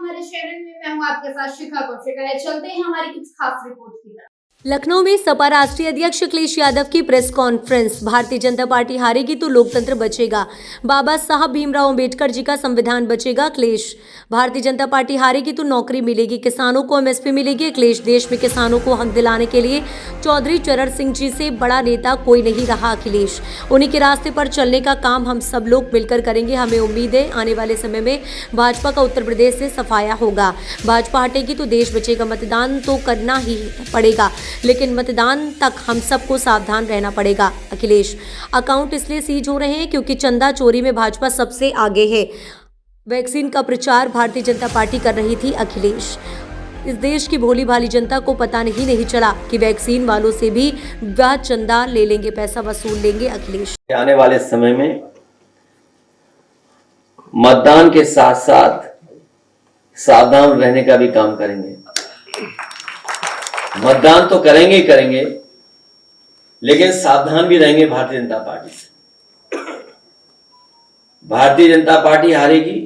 हमारे चैनल में। मैं हूं आपके साथ शिखा कौशिक। चलते हैं हमारी कुछ खास रिपोर्ट की तरफ। लखनऊ में सपा राष्ट्रीय अध्यक्ष अखिलेश यादव की press conference. Bharatiya Janata party हारेगी तो लोकतंत्र बचेगा। बाबा साहब भीमराव अंबेडकर जी का संविधान बचेगा। अखिलेश, भारतीय जनता पार्टी हारेगी तो नौकरी मिलेगी, किसानों को एमएसपी मिलेगी। अखिलेश, देश में किसानों को हक दिलाने के लिए चौधरी चरण सिंह जी से बड़ा नेता कोई नहीं रहा। अखिलेश, उन्हीं के रास्ते पर चलने का काम हम सब लोग मिलकर करेंगे। हमें उम्मीद है आने वाले समय में भाजपा का उत्तर प्रदेश से सफाया होगा। भाजपा हटेगी तो देश बचेगा। मतदान तो करना ही पड़ेगा, लेकिन मतदान तक हम सबको सावधान रहना पड़ेगा। अखिलेश, अकाउंट इसलिए सीज हो रहे हैं क्योंकि चंदा चोरी में भाजपा सबसे आगे है। वैक्सीन का प्रचार भारतीय जनता पार्टी कर रही थी। अखिलेश, इस देश की भोली भाली जनता को पता नहीं चला कि वैक्सीन वालों से भी वह चंदा ले लेंगे, पैसा वसूल लेंगे। अखिलेश, आने वाले समय में मतदान के साथ साथ सावधान रहने का भी काम करेंगे। मतदान तो करेंगे ही करेंगे, लेकिन सावधान भी रहेंगे भारतीय जनता पार्टी से। भारतीय जनता पार्टी हारेगी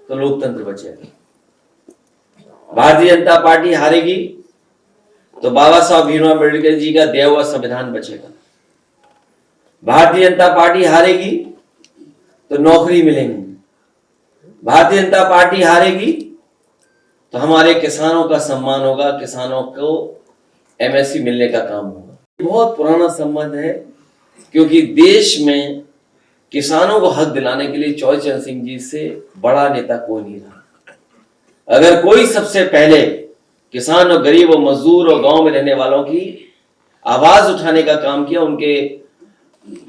तो लोकतंत्र बचेगा। भारतीय जनता पार्टी हारेगी तो बाबा साहब भीमराव अम्बेडकर जी का दिया हुआ संविधान बचेगा। भारतीय जनता पार्टी हारेगी तो नौकरी मिलेंगी। भारतीय जनता पार्टी हारेगी तो हमारे किसानों का सम्मान होगा, किसानों को एमएसपी मिलने का काम होगा। बहुत पुराना संबंध है, क्योंकि देश में किसानों को हक दिलाने के लिए चौधरी चरण सिंह जी से बड़ा नेता कोई नहीं रहा। अगर कोई सबसे पहले किसान और गरीब और मजदूर और गांव में रहने वालों की आवाज उठाने का काम किया, उनके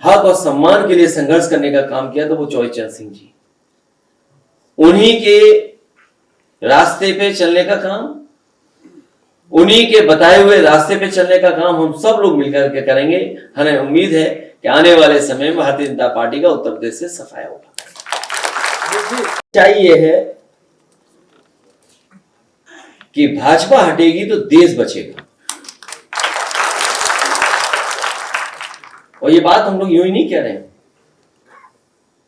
हक और सम्मान के लिए संघर्ष करने का काम किया, तो वो चौधरी चरण सिंह जी। उन्हीं के रास्ते पे चलने का काम, उन्हीं के बताए हुए रास्ते पे चलने का काम हम सब लोग मिलकर के करेंगे। हमें उम्मीद है कि आने वाले समय में भारतीय जनता पार्टी का उत्तर प्रदेश से सफाया होगा। चाहिए है कि भाजपा हटेगी तो देश बचेगा। और ये बात हम लोग यूं ही नहीं कह रहे हैं,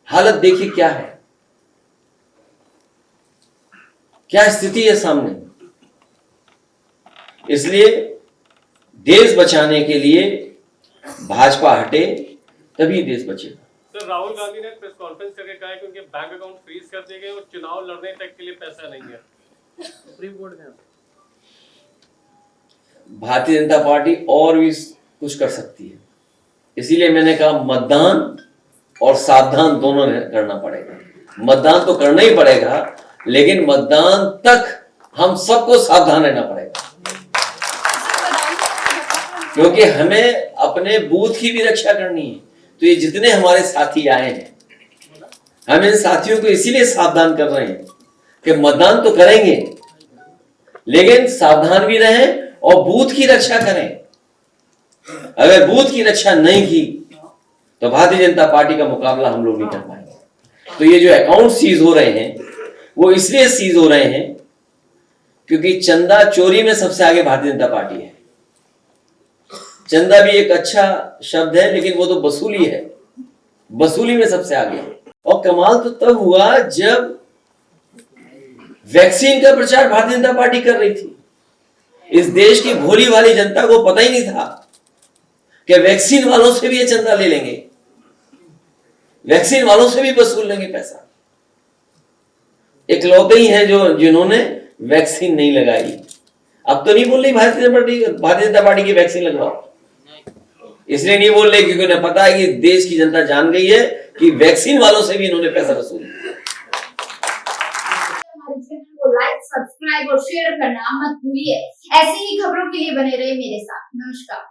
हालत देखिए क्या है, क्या स्थिति है सामने। इसलिए देश बचाने के लिए भाजपा हटे तभी देश बचेगा। सर, राहुल गांधी ने प्रेस कॉन्फ्रेंस करके कहा है कि उनके बैंक अकाउंट फ्रीज कर दिए गए और चुनाव लड़ने तक के लिए पैसा नहीं है। सुप्रीम कोर्ट ने भारतीय जनता पार्टी और भी कुछ कर सकती है, इसीलिए मैंने कहा मतदान और सावधान दोनों करना पड़ेगा। मतदान तो करना ही पड़ेगा, लेकिन मतदान तक हम सबको सावधान रहना पड़ेगा, क्योंकि हमें अपने बूथ की भी रक्षा करनी है। तो ये जितने हमारे साथी आए हैं, हम इन साथियों को इसीलिए सावधान कर रहे हैं कि मतदान तो करेंगे, लेकिन सावधान भी रहें और बूथ की रक्षा करें। अगर बूथ की रक्षा नहीं की तो भारतीय जनता पार्टी का मुकाबला हम लोग नहीं कर पाएंगे। तो ये जो अकाउंट सीज हो रहे हैं, वो इसलिए सीज हो रहे हैं क्योंकि चंदा चोरी में सबसे आगे भारतीय जनता पार्टी है। चंदा भी एक अच्छा शब्द है, लेकिन वो तो वसूली है, वसूली में सबसे आगे है। और कमाल तो तब हुआ जब वैक्सीन का प्रचार भारतीय जनता पार्टी कर रही थी। इस देश की भोली भाली जनता को पता ही नहीं था कि वैक्सीन वालों से भी ये चंदा ले लेंगे, वैक्सीन वालों से भी वसूल लेंगे पैसा। इकलौते ही हैं जिन्होंने वैक्सीन नहीं लगाई। अब तो नहीं बोल रही भारतीय जनता पार्टी की वैक्सीन लगवाओ, इसलिए नहीं बोल रहे क्योंकि उन्हें पता है कि देश की जनता जान गई है कि वैक्सीन वालों से भी इन्होंने पैसा वसूल किया। हमारे चैनल को लाइक, सब्सक्राइब और शेयर करना मत भूलिए। ऐसी ही खबरों के लिए बने रहे मेरे साथ। नमस्कार।